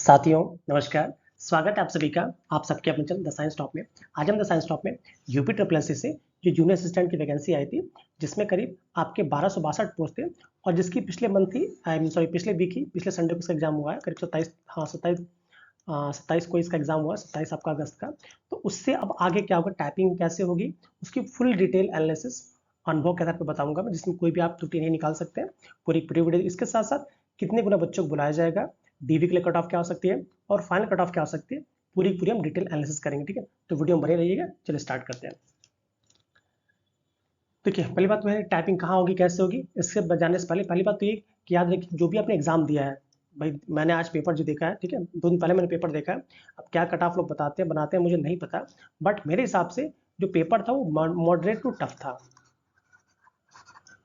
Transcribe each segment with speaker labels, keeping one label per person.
Speaker 1: साथियों नमस्कार। स्वागत है आप सभी का आप सबके अपने चैनल द साइंस टॉप में। आज हम द साइंस टॉप में यूपी ट्रिपल एससी से जो जूनियर असिस्टेंट की वैकेंसी आई थी, जिसमें करीब आपके 1262 पोस्ट थे और जिसकी पिछले मंथ थी, आई एम सॉरी, पिछले वीक ही, पिछले संडे को इसका एग्जाम हुआ है। करीब 27, हाँ 27 को इसका एग्जाम हुआ, 27 आपका अगस्त का। तो उससे अब आगे क्या होगा, टाइपिंग कैसे होगी, उसकी फुल डिटेल एनालिसिस अनुभव के आधार पर बताऊंगा मैं, जिसमें कोई भी आप त्रुटि नहीं निकाल सकते हैं। पूरी पूरी वीडियो इसके साथ साथ कितने गुना बच्चों को बुलाया जाएगा, डीवी के लिए कट ऑफ क्या हो सकती है और फाइनल कट ऑफ क्या हो सकती है, पूरी पूरी हम डिटेल एनालिसिस करेंगे। ठीक है, तो वीडियो में बने रहिएगा। चलिए स्टार्ट करते हैं। देखिए, पहली बात तो है टाइपिंग कहाँ होगी, कैसे होगी। इससे जाने से पहली बात तो ये कि याद रखिए, जो भी आपने एग्जाम दिया है, भाई मैंने आज पेपर जो देखा है, ठीक है, 2 दिन पहले मैंने पेपर देखा है। अब क्या कट ऑफ लोग बताते हैं बनाते हैं मुझे नहीं पता, बट मेरे हिसाब से जो पेपर था वो मॉडरेट टू टफ था।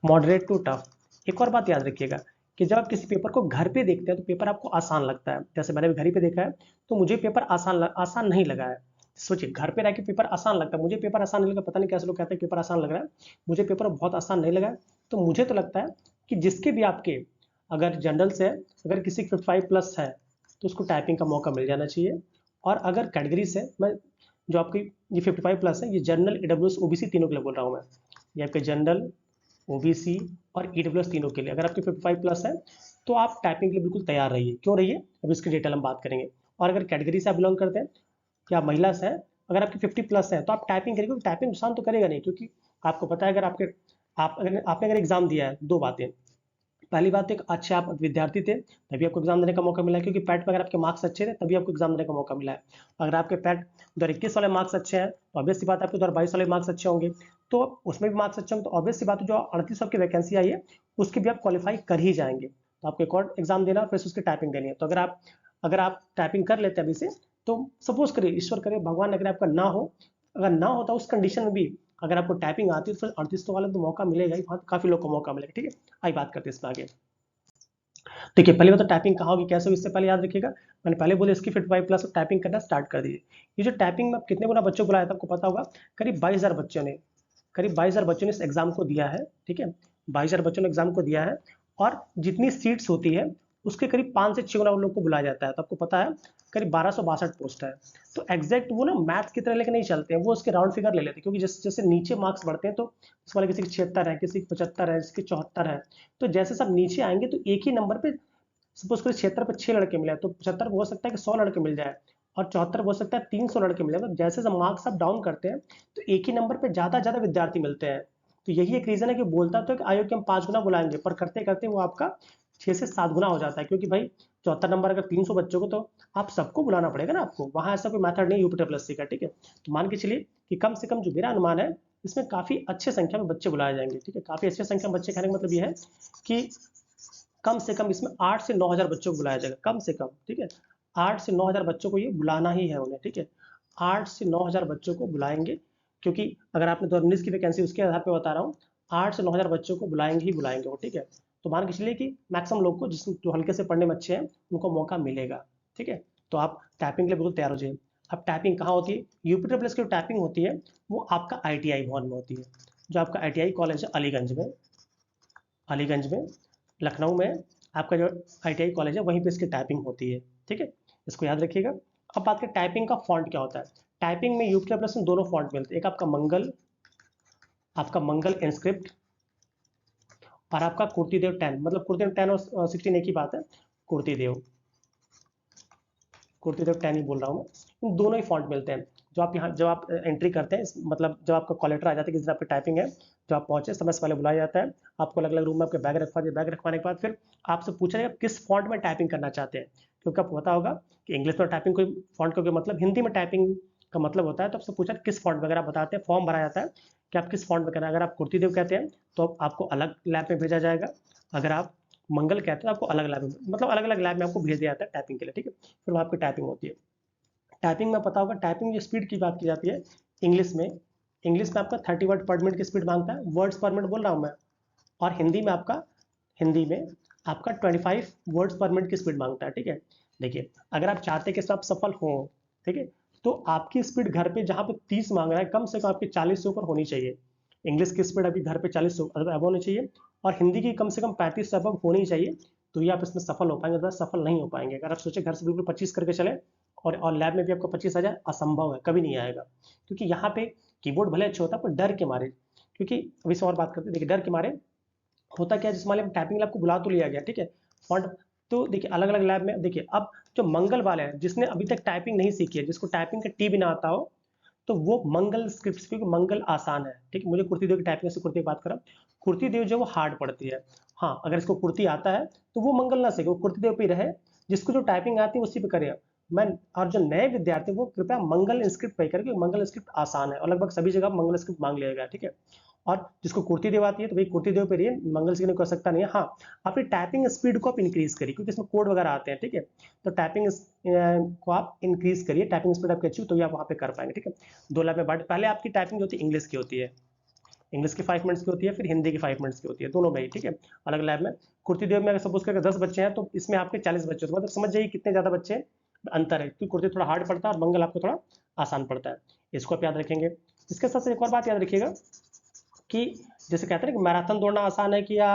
Speaker 1: Moderate to tough. एक और बात याद रखिएगा कि जब आप किसी पेपर को घर पे देखते हैं तो पेपर आपको आसान लगता है। जैसे मैंने भी घर ही पे देखा है, तो मुझे पेपर आसान नहीं लगा है। सोचिए, घर पे रह के पेपर आसान लगता है, मुझे पेपर आसान नहीं लगा। पता नहीं कैसे लोग कहते हैं पेपर आसान लग रहा है, मुझे पेपर बहुत आसान नहीं लगा है। तो मुझे तो लगता है कि जिसके भी आपके, अगर जनरल से अगर किसी 55 प्लस है तो उसको टाइपिंग का मौका मिल जाना चाहिए। और अगर कैटेगरी से मैं, जो आपकी ये 55 प्लस है, ये जनरल, ईडब्ल्यूएस, ओबीसी तीनों के लिए बोल रहा हूँ मैं। ये आपके जनरल, ओबीसी और ईडब्ल्यूएस तीनों के लिए, अगर आपके 55 प्लस है तो आप टाइपिंग के लिए बिल्कुल तैयार रहिए। क्यों रहिए, अब इसकी डिटेल हम बात करेंगे। और अगर कैटेगरी से आप बिलोंग करते हैं या महिला से हैं, अगर आपकी 50 प्लस है तो आप टाइपिंग करेंगे। टाइपिंग नुकसान तो करेगा नहीं, क्योंकि आपको पता है, अगर आपने अगर एग्जाम दिया है, दो बातें। पहली बात, एक अच्छे आप विद्यार्थी थे तभी आपको एग्जाम देने का मौका मिला है, क्योंकि पैट पर अगर आपके मार्क्स अच्छे थे तभी आपको एग्जाम देने का मौका मिला है। अगर आपके पैट 2021 वाले मार्क्स अच्छे हैं तो ऑब्वियस सी बात है आपके 2022 वाले मार्क्स अच्छे होंगे, तो उसमें भी मार्क्स अच्छे होंगे, तो ऑब्वियस सी बात है जो 38 की वैकेंसी आई है उसकी भी आप क्वालिफाई कर ही जाएंगे। तो आपको एक और एग्जाम देना और फिर उसकी टाइपिंग देनी है। तो अगर आप टाइपिंग कर लेते हैं अभी से, तो सपोज करिए, ईश्वर करे, भगवान अगर आपका ना हो, अगर ना होता उस कंडीशन में भी अगर आपको टाइपिंग आती है तो फिर 38 वाले तो मौका मिलेगा ही, वहाँ काफी लोग को मौका मिलेगा। ठीक है, आई बात करते हैं इसमें आगे। देखिए, पहली बात तो टाइपिंग कहाँ होगी, कैसे होगी, इससे पहले याद रखिएगा, मैंने पहले बोले इसकी 55 प्लस टाइपिंग करना स्टार्ट कर दीजिए। ये जो टाइपिंग में कितने गुना बच्चों को बुलाया था आपको पता होगा। करीब 22,000 बच्चों ने, करीब 22,000 बच्चों ने इस एग्जाम को दिया है। ठीक है, 22,000 बच्चों ने एग्जाम को दिया है। और जितनी सीट्स होती है उसके करीब 5 से 6 गुना उन लोग को बुलाया जाता है। तो आपको पता है करीब 1262 पोस्ट है। तो एग्जैक्ट वो ना मैथ की तरह लेके नहीं चलते हैं, वो उसके राउंड फिगर ले लेते हैं, क्योंकि जैसे जैसे नीचे मार्क्स बढ़ते हैं तो इस वाले किसी के 76 है, किसी के 75 है, किसी के 74 है। तो जैसे सब नीचे आएंगे तो एक ही नंबर पे, सपोज करिए 76 पे 6 लड़के मिले तो 75 हो सकता है कि 100 लड़के मिल जाए, और 74 हो सकता है 300 लड़के मिले। मतलब जैसे जब मार्क्स आप डाउन करते हैं तो एक ही नंबर पे ज्यादा विद्यार्थी मिलते हैं। तो यही एक रीजन है कि बोलता तो है कि आयोग के हम 5 गुना बुलाएंगे, पर करते करते वो आपका 6 से 7 गुना हो जाता है, क्योंकि भाई 74 नंबर अगर 300 बच्चों को, तो आप सबको बुलाना पड़ेगा ना आपको। वहां ऐसा कोई मेथड नहीं यूपी प्लस सी का। ठीक है, तो मान के चलिए कि कम से कम जो मेरा अनुमान है, इसमें काफी अच्छे संख्या में बच्चे बुलाए जाएंगे। ठीक है, काफी अच्छे संख्या में बच्चे कहने का मतलब ये है कि कम से कम इसमें 8 से 9 हज़ार बच्चों को बुलाया जाएगा, कम से कम। ठीक है, 8 से 9 हज़ार बच्चों को ये बुलाना ही है उन्हें। ठीक है, 8 से 9 हज़ार बच्चों को बुलाएंगे, क्योंकि अगर आपने 2019 की वैकेंसी उसके आधार पर बता रहा हूँ, 8 से 9 हज़ार बच्चों को बुलाएंगे ही बुलाएंगे वो। ठीक है, तो मान के चलिए कि मैक्सिमम लोग को, जिस जो हल्के से पढ़ने में अच्छे हैं, उनको मौका मिलेगा। ठीक है, तो आप टाइपिंग के लिए बिल्कुल तैयार हो जाइए। अब टाइपिंग कहाँ होती है, यूपी प्लस की जो टाइपिंग होती है वो आपका ITI भवन में होती है। जो आपका ITI कॉलेज है अलीगंज में, अलीगंज में, लखनऊ में आपका जो ITI कॉलेज है वहीं पे इसकी टाइपिंग होती है। ठीक है, इसको याद रखिएगा। अब बात करें टाइपिंग का फॉन्ट क्या होता है। टाइपिंग में यूपी प्लस में दोनों फॉन्ट मिलते हैं, एक आपका मंगल इंस्क्रिप्ट, और आपका कुर्तीदेव 10, मतलब कुर्तीदेव 10 और 16 एक ही बात है। कुर्तीदेव कुर्तीदेव 10 ही बोल रहा हूँ मैं। इन दोनों ही फॉन्ट मिलते हैं। जो आप यहाँ, जब आप एंट्री करते हैं, मतलब जब आपका कॉल लेटर आ जाता है कि जिस आपकी टाइपिंग है, जो आप पहुंचे समय से पहले बुलाया जाता है, आपको अलग अलग रूम में आपके बैग रखवा दिए। बैग रखवाने के बाद फिर आपसे पूछा जाएगा किस फॉन्ट में टाइपिंग करना चाहते हैं, क्योंकि आपको पता होगा कि इंग्लिश में टाइपिंग कोई फॉन्ट का कोई मतलब, हिंदी में टाइपिंग का मतलब होता है। तो आपसे पूछा किस फॉन्ट में, अगर आप बताते हैं, फॉर्म भरा जाता है कि आप किस फॉन्ट में करना है। अगर आप कुर्तीदेव कहते हैं तो आपको अलग लैब में भेजा जाएगा। अगर आप मंगल कहते हैं तो आपको अलग लैब में, मतलब अलग अलग लैब में आपको भेज दिया जाता है टाइपिंग के लिए। ठीक है, फिर वहाँ आपकी टाइपिंग होती है। टाइपिंग में पता होगा, टाइपिंग की स्पीड की बात की जाती है इंग्लिश में आपका 30 वर्ड पर मिनट की स्पीड मांगता है, वर्ड्स पर मिनट बोल रहा हूँ मैं। और हिंदी में आपका 25 वर्ड्स पर मिनट की स्पीड मांगता है। ठीक है, देखिए, अगर आप चाहते हैं कि आप सफल हो, ठीक है, तो आपकी स्पीड घर पे जहाँ पे 30 मांग रहा है, कम से कम आपकी 40 से ऊपर होनी चाहिए। इंग्लिश की स्पीड अभी घर पे 40 से अबव होनी चाहिए, और हिंदी की कम से कम 35 से अबव होनी चाहिए, तो ये आप इसमें सफल हो पाएंगे, तो सफल नहीं हो पाएंगे। अगर आप सोचे घर से बिल्कुल 25 करके चले और लैब में भी आपको 25 आ जाए, असंभव है, कभी नहीं आएगा। क्योंकि यहाँ पे कीबोर्ड भले अच्छा होता है पर डर के मारे, क्योंकि अभी से और बात करते हैं, देखिए डर के मारे होता क्या है, जिस मान लीजिए टाइपिंग लैब को बुला तो लिया गया, ठीक है, फॉन्ट तो देखिए अलग अलग लैब में देखिए, अब जो मंगल वाले हैं जिसने अभी तक टाइपिंग नहीं सीखी है, जिसको टाइपिंग का टी भी ना आता हो, तो वो मंगल स्क्रिप्ट, क्योंकि मंगल आसान है, ठीक है। मुझे कुर्ती देव की टाइपिंग से कुर्ती की बात करा, कुर्ती देव जो वो हार्ड पड़ती है। हाँ, अगर इसको कुर्ती आता है तो वो मंगल ना सीखे, वो कुर्ती देव पे ही रहे, जिसको जो टाइपिंग आती है उसी पे करे। मैं और जो नए विद्यार्थी वो कृपया मंगल स्क्रिप्ट पे करें, क्योंकि मंगल स्क्रिप्ट आसान है और लगभग सभी जगह मंगल स्क्रिप्ट मांग लिया गया, ठीक है। और जिसको कुर्ती देव आती है तो भाई कुर्ती देव पे रहिए, मंगल सीखने को सकता नहीं है। हाँ, अपनी टाइपिंग स्पीड को आप इंक्रीज करिए, क्योंकि इसमें कोड वगैरह आते हैं, ठीक है। तो टाइपिंग को आप इंक्रीज करिए, टाइपिंग स्पीड आपकी अच्छी हो तो आप वहाँ पे कर पाएंगे, ठीक है। दो लैब में बांट, पहले आपकी टाइपिंग जो होती है इंग्लिश की होती है, इंग्लिश की 5 मिनट्स की होती है, फिर हिंदी की 5 मिनट्स की होती है, दोनों में ही, ठीक है, अलग लैब में। कुर्ती देव में अगर सपोज करके 10 बच्चे हैं तो इसमें आपके 40 बच्चे, तो मतलब समझ जाइए कितने ज़्यादा बच्चे अंतर है, क्योंकि कुर्ती थोड़ा हार्ड पड़ता है और मंगल आपको थोड़ा आसान पड़ता है। इसको आप याद रखेंगे। इसके साथ साथ एक और बात याद रखिएगा कि जैसे कहते हैं ना कि मैराथन दौड़ना आसान है कि या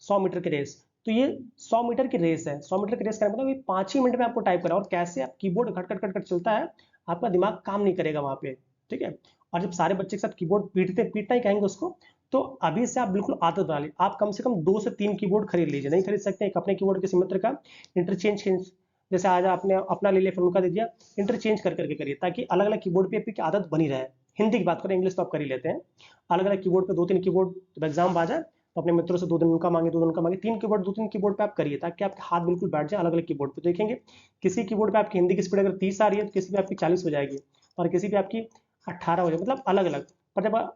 Speaker 1: 100 मीटर की रेस, तो ये 100 मीटर की रेस है। 100 मीटर की रेस का मतलब ये 5 ही मिनट में आपको टाइप करा, और कैसे आप कीबोर्ड खट खट खट खट चलता है, आपका दिमाग काम नहीं करेगा वहाँ पे, ठीक है। और जब सारे बच्चे के साथ कीबोर्ड पीटना ही कहेंगे उसको, तो अभी से आप बिल्कुल आदत बना लीजिए। आप कम से कम 2 से 3 कीबोर्ड खरीद लीजिए, नहीं खरीद सकते एक अपने कीबोर्ड किसी मित्र का, इंटरचेंज, जैसे आज आपने अपना ले लिया फिर उनका दे दिया, इंटरचेंज कर करके करिए, ताकि अलग अलग कीबोर्ड पे आपकी आदत बनी रहे। हिंदी की बात करें, इंग्लिश तो आप कर ही लेते हैं, अलग अलग कीबोर्ड पे 2-3 कीबोर्ड, जब एग्जाम आ जाए तो अपने मित्रों से 2 दिन उनका मांगे, 2 दिन उनका मांगे, 3 कीबोर्ड 2-3 कीबोर्ड पे आप करिए, ताकि आपके हाथ बिल्कुल बैठ जाए अलग अलग कीबोर्ड पे। देखेंगे किसी कीबोर्ड पे आपकी हिंदी की स्पीड अगर 30 आ रही है तो किसी पे आपकी 40 हो जाएगी, और किसी पे आपकी 18 हो जाएगी, मतलब अलग अलग। पर जब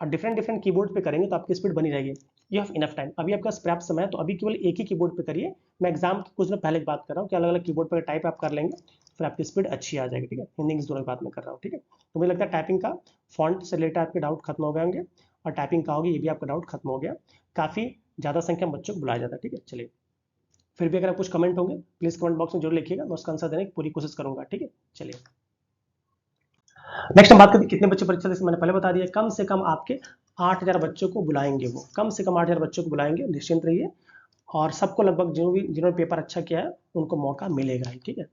Speaker 1: डिफरेंट डिफरेंट कीबोर्ड पे करेंगे तो आपकी स्पीड बनी रहेगी। यू हैव इनफ टाइम, अभी आपका पर्याप्त समय है, तो अभी केवल एक ही कीबोर्ड पे करिए। मैं एग्जाम की कुछ दिन पहले की बात कर रहा हूँ कि अलग अलग कीबोर्ड पर टाइप आप कर लेंगे, फिर आपकी स्पीड अच्छी आ जाएगी, ठीक है। हिंदी इंग्लिश दोनों की बात मैं कर रहा हूँ, ठीक है। तो मुझे लगता है टाइपिंग का फॉन्ट से रिलेटेड आपके डाउट खत्म हो गए होंगे, और टाइपिंग का होगी ये भी आपका डाउट खत्म हो गया। काफ़ी ज़्यादा संख्या में बच्चों को बुलाया जाता है, ठीक है। चलिए, फिर भी अगर आप कुछ कमेंट होंगे प्लीज़ कमेंट बॉक्स में जरूर लिखिएगा, मैं उसका आंसर देने की पूरी कोशिश करूंगा, ठीक है। चलिए, नेक्स्ट हम बात करते हैं कितने बच्चे परीक्षा, जैसे मैंने पहले बता दिया, कम से कम आपके 8,000 बच्चों को बुलाएंगे, वो कम से कम 8,000 बच्चों को बुलाएंगे, निश्चिंत रहिए। और सबको लगभग जिन्होंने पेपर अच्छा किया है उनको मौका मिलेगा ही, ठीक है।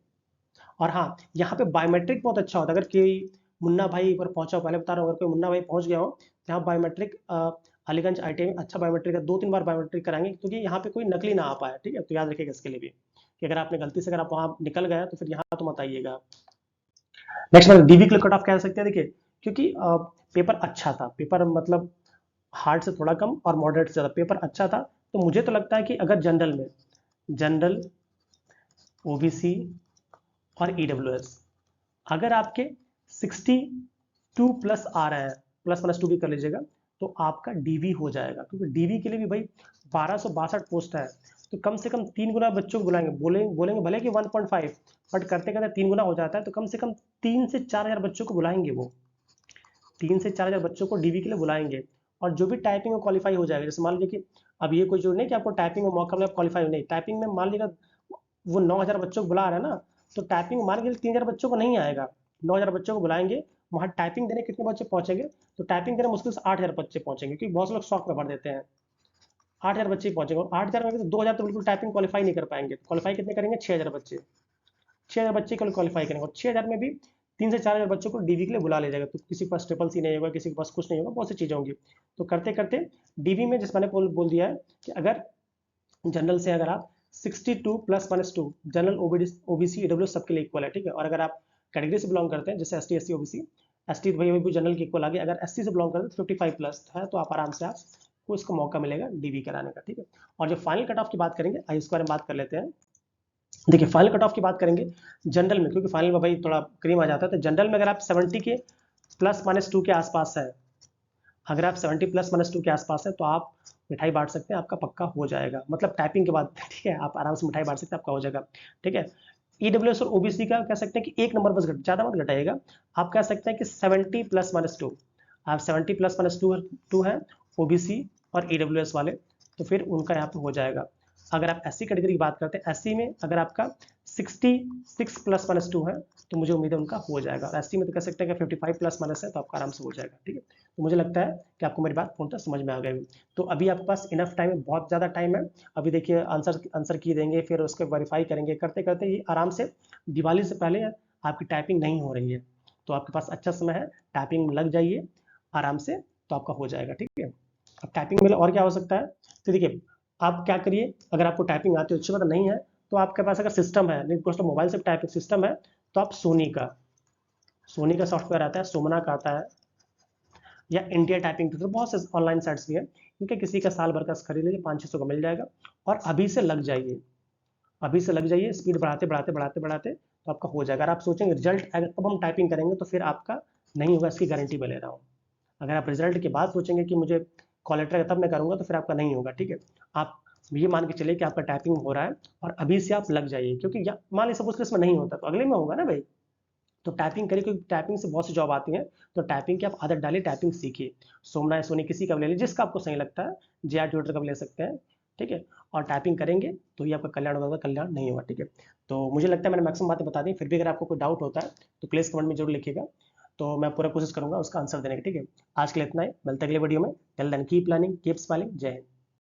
Speaker 1: और हाँ, यहाँ पे बायोमेट्रिक बहुत अच्छा होता है। अगर कोई मुन्ना भाई एक बार पहुंचा हो, पहले बता रहा हूँ, अगर कोई मुन्ना भाई पहुंच गया हो, यहाँ बायोमेट्रिक अलीगंज IIT में अच्छा बायोमेट्रिक है, 2-3 बार बायोमेट्रिक कराएंगे, क्योंकि यहाँ पे कोई नकली ना आ पाए, ठीक है। तो याद रखिएगा इसके लिए भी कि अगर आपने गलती से अगर आप वहाँ निकल गए तो फिर यहाँ तो मत आइएगा। नेक्स्ट में डीवी के लिए कट ऑफ कह सकते हैं, देखिए क्योंकि पेपर अच्छा था, पेपर मतलब हार्ड से थोड़ा कम और मॉडरेट से ज़्यादा पेपर अच्छा था, तो मुझे तो लगता है कि अगर जनरल ओबीसी और ईडब्ल्यूएस अगर आपके 62 प्लस आ रहे हैं, +-2 भी कर लीजिएगा, तो आपका डीवी हो जाएगा, क्योंकि डीवी के लिए भी भाई 1262 पोस्ट है, तो कम से कम 3 गुना बच्चों को बुलाएंगे, बोलेंगे भले कि 1.5, बट करते करते 3 गुना हो जाता है, तो कम से कम 3 से 4 हज़ार बच्चों को बुलाएंगे, वो 3 से 4 हज़ार बच्चों को डीवी के लिए बुलाएंगे। और जो भी टाइपिंग में क्वालिफाई हो जाएगा, जैसे मान लीजिए कि अब ये कोई जो नहीं कि आपको टाइपिंग में मौका मिला क्वालिफाई नहीं, टाइपिंग में मान लीजिएगा वो 9,000 बच्चों को बुला रहा है ना, तो टाइपिंग मान के 3,000 बच्चों को नहीं आएगा, 9,000 बच्चों को बुलाएंगे, वहाँ टाइपिंग देने कितने बच्चे पहुंचेंगे, तो टाइपिंग देने मुश्किल से 8,000 बच्चे पहुंचेंगे, क्योंकि बहुत से लोग शौक में भर देते हैं, 8,000 बच्चे ही पहुंचेंगे, और 8,000 में भी 2,000 तो बिल्कुल टाइपिंग क्वालिफाई नहीं कर पाएंगे, क्वालिफाई कितने करेंगे, 6,000 बच्चे, 6,000 बच्चे केवल क्वालिफाई करेंगे, और 6,000 में भी 3 से 4,000 बच्चों को डीवी के लिए बुला ले जाएगा, तो किसी के पास ट्रिपल सी नहीं होगा, किसी के पास कुछ नहीं होगा, बहुत सी चीज़ें होंगी। तो करते करते डीवी में जिस मैंने बोल दिया है कि अगर जनरल से अगर आप 62 +-2, जनरल ओबीसी ईडब्ल्यू सबके लिए इक्वल है, ठीक है। और अगर आप कैटेगरी से बिलोंग करते हैं, जैसे ST SC OBC, ST तो भाई जनरल के इक्वल आ गया, अगर SC से बिलोंग करते हैं तो 55+ है, तो आप आराम से आपको इसको मौका मिलेगा डीवी कराने का, ठीक है। और जो फाइनल कट ऑफ की बात करेंगे, आइए इसके बारे में बात कर लेते हैं। देखिए फाइनल कट ऑफ की बात करेंगे जनरल में, क्योंकि फाइनल में भाई थोड़ा क्रीम आ जाता है, तो जनरल में अगर आप 70 के +-2 के आसपास है, अगर आप 70 +-2 के आसपास है तो आप मिठाई बांट सकते हैं, आपका पक्का हो जाएगा, मतलब टाइपिंग के बाद, ठीक है, आप आराम से मिठाई बांट सकते हैं, आपका हो जाएगा, ठीक है। ईडब्ल्यूएस और ओबीसी का कह सकते हैं कि एक नंबर बस ज़्यादा मत घटाइएगा, आप कह सकते हैं कि 70 +-2, आप 70 +-2 है ओबीसी और ईडब्ल्यूएस वाले, तो फिर उनका यहाँ पे हो जाएगा। अगर आप एससी कैटेगरी की बात करते हैं, एससी में अगर आपका 66 प्लस माइनस 2 है तो मुझे उम्मीद है उनका हो जाएगा। और एससी में तो कह सकते हैं कि 55 प्लस माइनस है तो आपका आराम से हो जाएगा। ठीक है, तो मुझे लगता है कि आपको मेरी बात पूर्णतः समझ में आ गई। तो अभी आपके पास इनफ टाइम है, बहुत ज़्यादा टाइम है। अभी देखिए आंसर की देंगे, फिर उसके वेरीफाई करेंगे, करते करते ये आराम से दिवाली से पहले आपकी टाइपिंग नहीं हो रही है, तो आपके पास अच्छा समय है, टाइपिंग लग जाइए आराम से, तो आपका हो जाएगा। ठीक है, अब टाइपिंग में और क्या हो सकता है, तो देखिए आप क्या करिए, अगर आपको टाइपिंग आती है, अच्छी बात नहीं है, तो आपके पास अगर सिस्टम है, नहीं तो मोबाइल से टाइपिंग सिस्टम है, तो आप सोनी का सॉफ्टवेयर आता है, सोमना का आता है, या इंडिया टाइपिंग ट्यूटर, बहुत से ऑनलाइन साइट्स भी हैं, क्योंकि किसी का साल भर का खरीद लीजिए, 500-600 का मिल जाएगा। और अभी से लग जाइए, अभी से लग जाइए, स्पीड बढ़ाते बढ़ाते बढ़ाते बढ़ाते तो आपका हो जाएगा। अगर आप सोचेंगे रिजल्ट अगर तब हम टाइपिंग करेंगे तो फिर आपका नहीं होगा, इसकी गारंटी मैं ले रहा हूँ। अगर आप रिजल्ट के बाद सोचेंगे कि मुझे कॉल लेटर है तब मैं करूँगा, तो फिर आपका नहीं होगा। ठीक है, आप ये मान के चलिए कि आपका टाइपिंग हो रहा है और अभी से आप लग जाइए, क्योंकि मान लीजिए सपोज इसमें नहीं होता तो अगले में होगा ना भाई। तो टाइपिंग करिए, क्योंकि टाइपिंग से बहुत सी जॉब आती हैं, तो टाइपिंग की आप आदत डालिए, टाइपिंग सीखिए। सोमना या सोनी किसी का भी ले लीजिए, जिसका आपको सही लगता है, जे ट्यूटर का भी ले सकते हैं। ठीक है, और टाइपिंग करेंगे तो ये आपका कल्याण होगा, कल्याण नहीं होगा। ठीक है, तो मुझे लगता है मैंने मैक्सिमम बातें बता दी, फिर भी अगर आपको कोई डाउट होता है तो प्लीज़ कमेंट में जरूर लिखिएगा, तो मैं पूरा कोशिश करूंगा उसका आंसर देने की। ठीक है, आज के लिए इतना ही, मिलते हैं अगले वीडियो में। Till then keep learning, keep smiling. जय हिंद।